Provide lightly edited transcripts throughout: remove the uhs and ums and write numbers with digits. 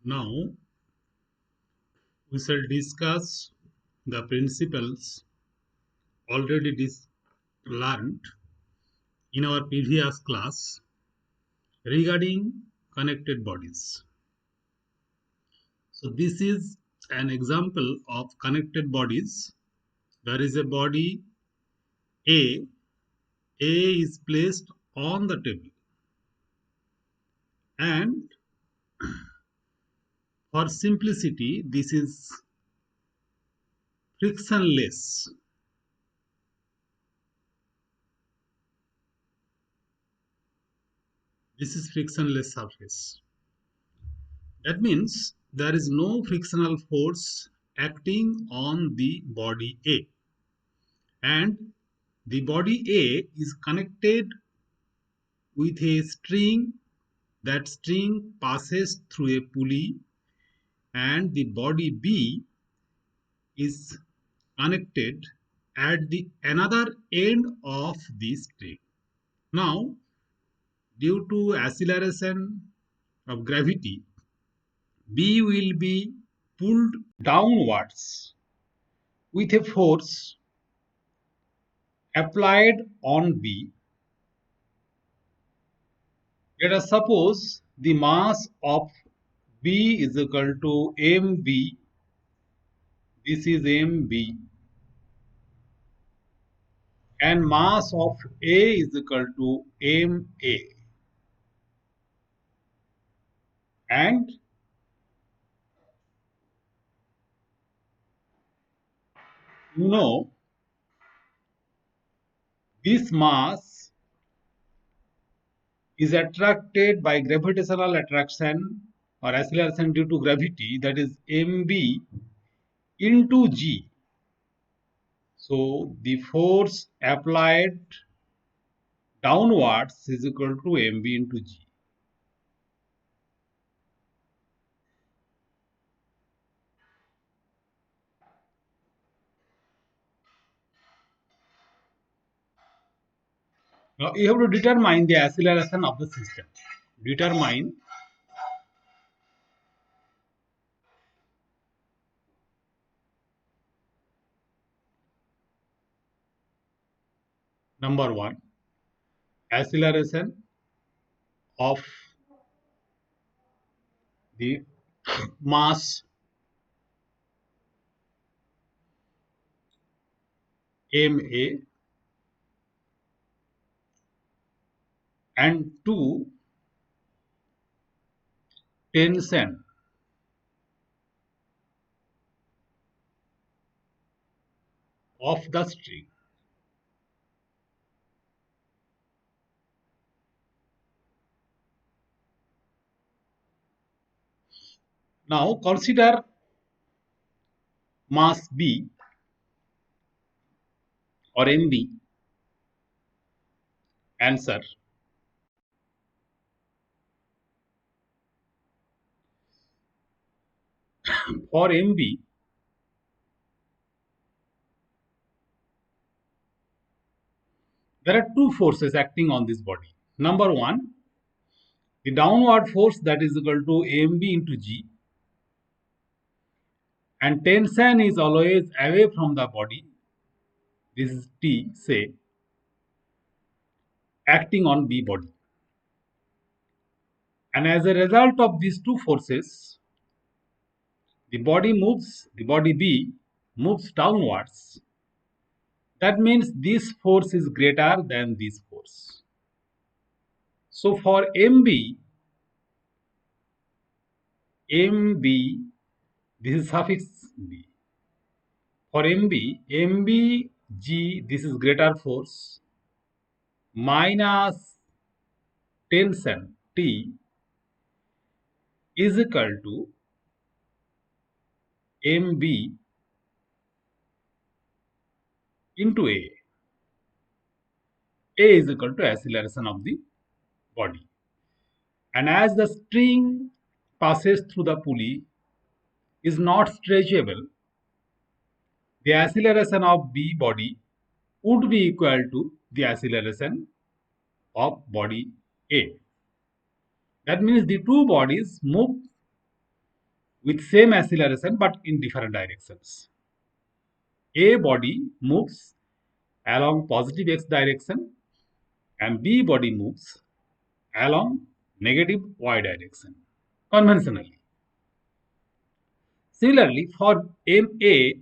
Now we shall discuss the principles already learned in our previous class regarding connected bodies. So this is an example of connected bodies. There is a body A. A is placed on the table, and for simplicity this is frictionless. This is frictionless surface. That means there is no frictional force acting on the body A, and the body A is connected with a string. That string passes through a pulley, and the body B is connected at the another end of the string. Now, due to acceleration of gravity, B will be pulled downwards with a force applied on B. Let us suppose the mass of B is equal to mB. This is mB. And mass of A is equal to ma. And you know, this mass is attracted by gravitational attraction or acceleration due to gravity, that is mb into g. So the force applied downwards is equal to mb into g. Now you have to determine the acceleration of the system. Determine number one, acceleration of the mass ma, and 2, tension of the string. Now consider mass B or mb. Answer. For mb, there are two forces acting on this body. Number one, the downward force, that is equal to mb into g, and tension is always away from the body. This is T, say, acting on B body. And as a result of these two forces, the body B moves downwards. That means this force is greater than this force. So for mb, this is suffix b. For mb g, this is greater force, minus tension T is equal to mb into A. A is equal to acceleration of the body. And as the string passes through the pulley is not stretchable, the acceleration of B body would be equal to the acceleration of body A. That means the two bodies move with same acceleration but in different directions. A body moves along positive x direction and B body moves along negative y direction conventionally. Similarly, for MA,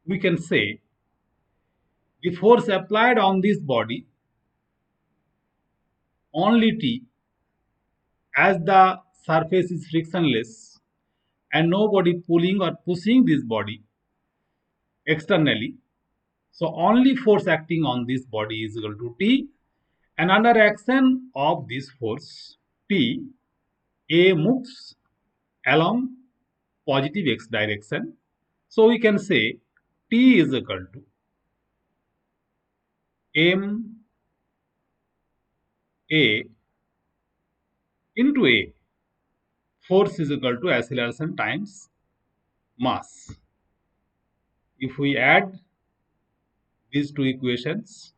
we can say the force applied on this body only T, as the surface is frictionless and nobody pulling or pushing this body externally. So only force acting on this body is equal to T, and under action of this force T, A moves along positive x direction. So we can say T is equal to M A into A. Force is equal to acceleration times mass. If we add these two equations,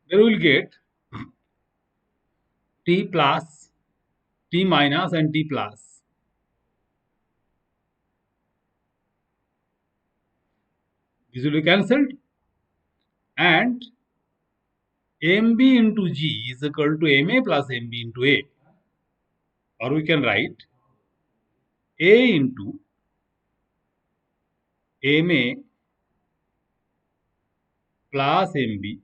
then we will get T plus, T minus and T plus. This will be cancelled, and mb into g is equal to ma plus mb into a, or we can write a into ma plus mb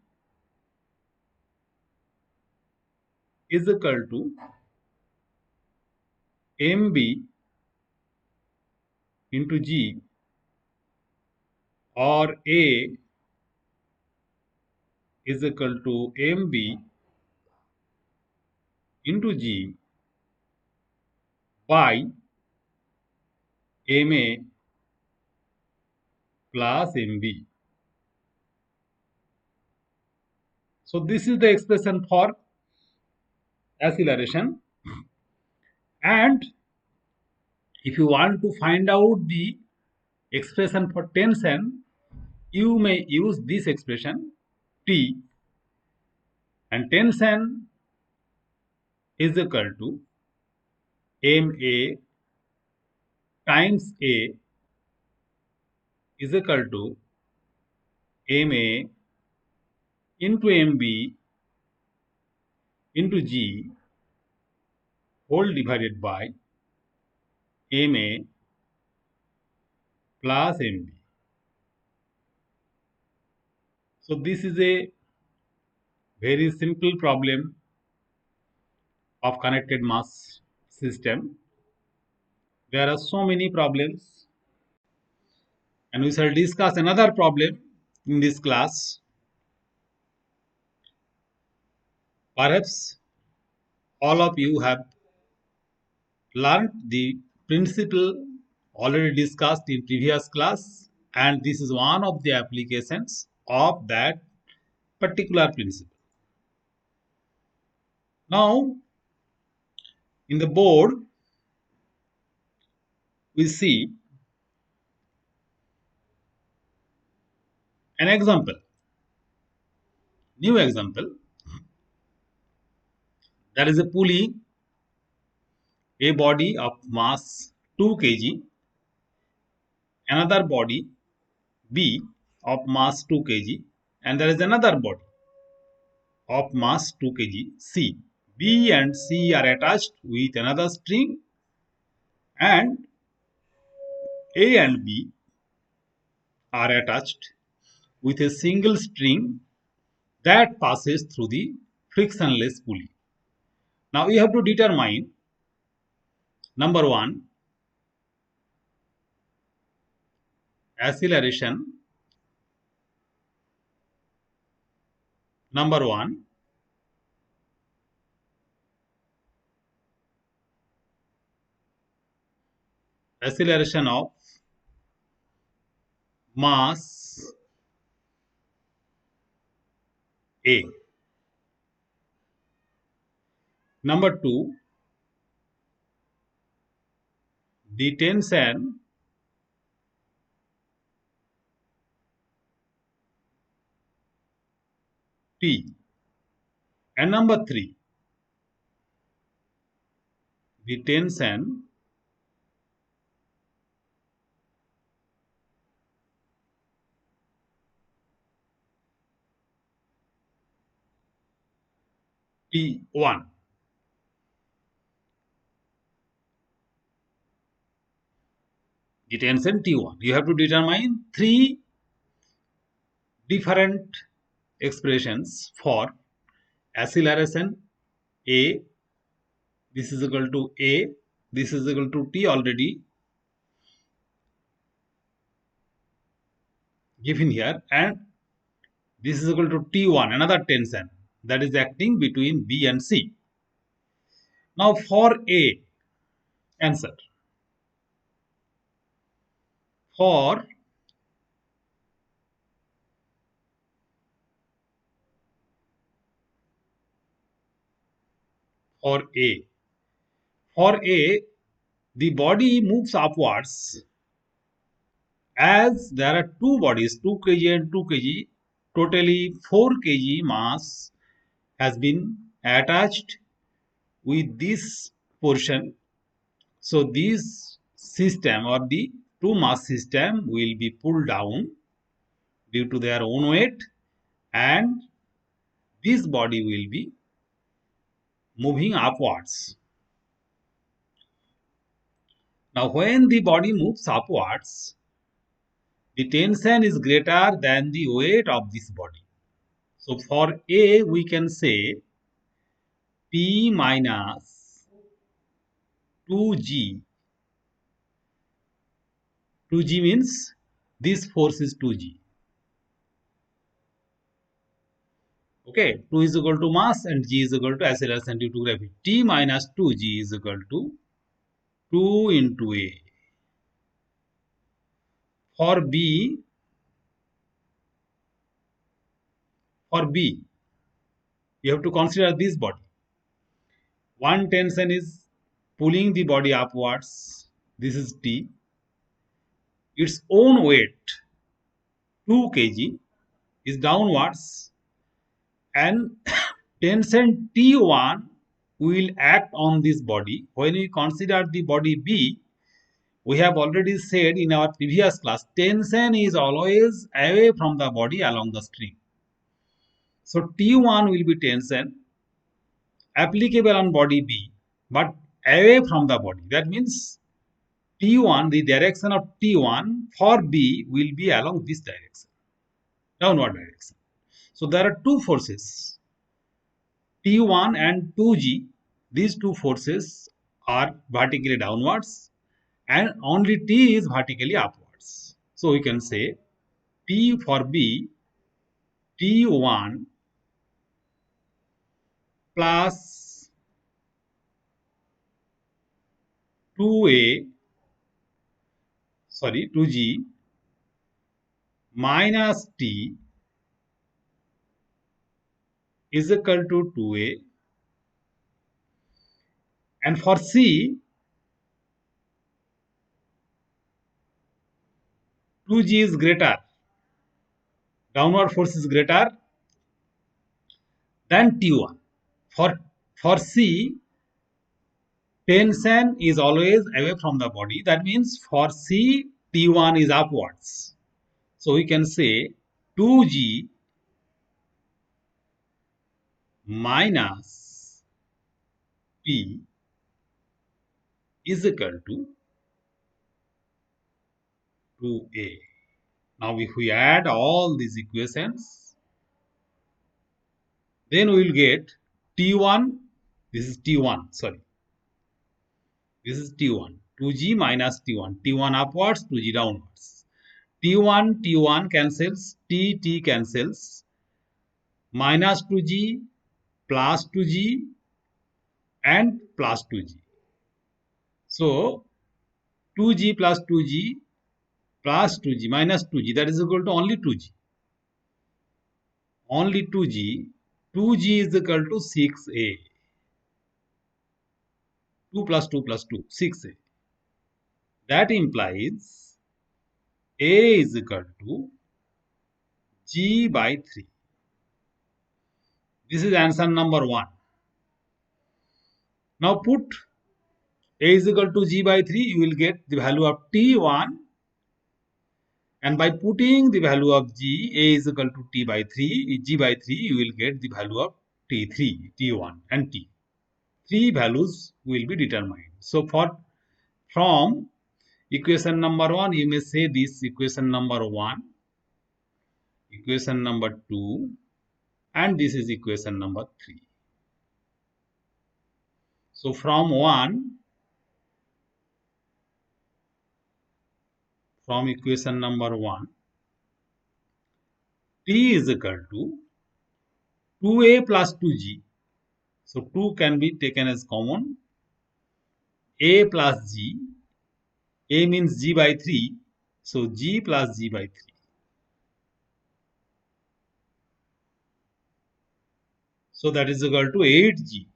is equal to mb into g, or a is equal to mb into g by ma plus mb. So this is the expression for acceleration, and if you want to find out the expression for tension, you may use this expression T, and tension is equal to ma times A is equal to ma into mb into g whole divided by ma plus mb. So this is a very simple problem of connected mass system. There are so many problems, and we shall discuss another problem in this class. Perhaps all of you have learned the principle already discussed in previous class, and this is one of the applications of that particular principle. Now, in the board, we see an example, new example. There is a pulley, a body of mass 2 kg, another body B of mass 2 kg, and there is another body of mass 2 kg C. B and C are attached with another string, and A and B are attached with a single string that passes through the frictionless pulley. Now we have to determine, number one, acceleration, number one, acceleration of mass A. Number two, the tension T. And number 3, the tension T1. The tension T1. You have to determine 3 different expressions for acceleration A. This is equal to A. This is equal to T already given here, and this is equal to T1, another tension that is acting between B and C. Now for A, answer. For for A. For A, the body moves upwards as there are two bodies, 2 kg and 2 kg, totally 4 kg mass has been attached with this portion. So this system or the two mass system will be pulled down due to their own weight, and this body will be moving upwards. Now when the body moves upwards, the tension is greater than the weight of this body. So for A, we can say P minus 2G. 2G means this force is 2G. Okay, 2 is equal to mass and G is equal to acceleration due to gravity. T minus 2G is equal to 2 into A. For B, you have to consider this body. One tension is pulling the body upwards. This is T. Its own weight, 2 kg, is downwards, and tension T1 will act on this body. When we consider the body B, we have already said in our previous class, tension is always away from the body along the string. So T1 will be tension applicable on body B, but away from the body. That means T1, the direction of T1 for B will be along this direction, downward direction. So there are two forces, T1 and 2G. These two forces are vertically downwards and only T is vertically upwards. So we can say T for B, T1 plus 2A, 2G minus T is equal to 2A. And for C, 2G is greater, downward force is greater than T1. For C, tension is always away from the body. That means for C, T1 is upwards. So we can say 2G minus T is equal to 2A. Now if we add all these equations, then we will get T1, this is T1, this is T1, 2G minus T1, T1 upwards, 2G downwards. T1, T1 cancels, T cancels, minus 2G, plus 2G and plus 2G. So 2G plus 2G plus 2G minus 2G, that is equal to only 2G. Only 2G. 2G is equal to 6A. 2 plus 2 plus 2, 6A. That implies A is equal to G by 3. This is answer number 1. Now put A is equal to G by 3, you will get the value of T1, and by putting the value of G, A is equal to T by 3, G by 3, you will get the value of T3, T1 and T. 3 values will be determined. So from equation number 1, you may say this equation number 1, equation number 2, and this is equation number 3. So from equation number 1, T is equal to 2A plus 2G. So 2 can be taken as common. A plus G. A means G by 3. So G plus G by 3. So that is equal to 8G.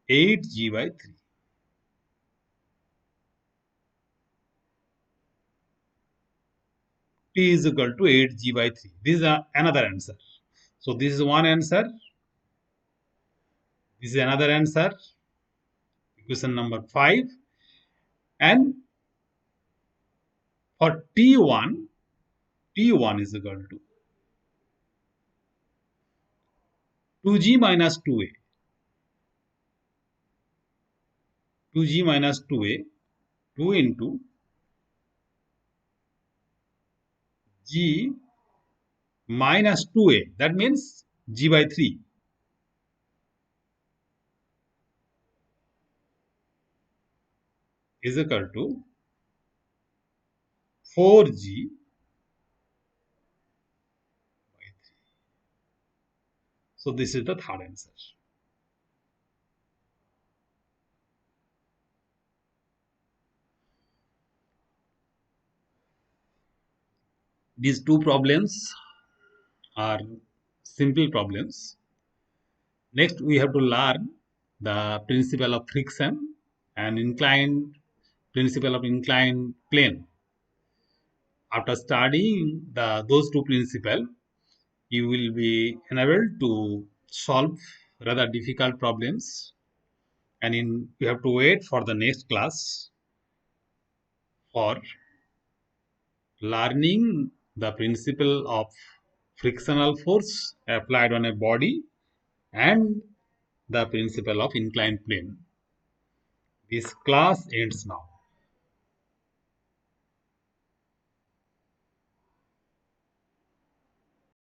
8G by 3. T is equal to 8G by 3. This is another answer. So this is one answer. This is another answer. Equation number 5. And for T1 is equal to 2G minus 2A. 2G minus 2A. 2 into G minus 2A. That means G by 3. Is equal to 4G by 3. So this is the third answer. These two problems are simple problems. Next, we have to learn the principle of friction and principle of inclined plane. After studying those two principles, you will be enabled to solve rather difficult problems, and you have to wait for the next class for learning the principle of frictional force applied on a body and the principle of inclined plane. This class ends now.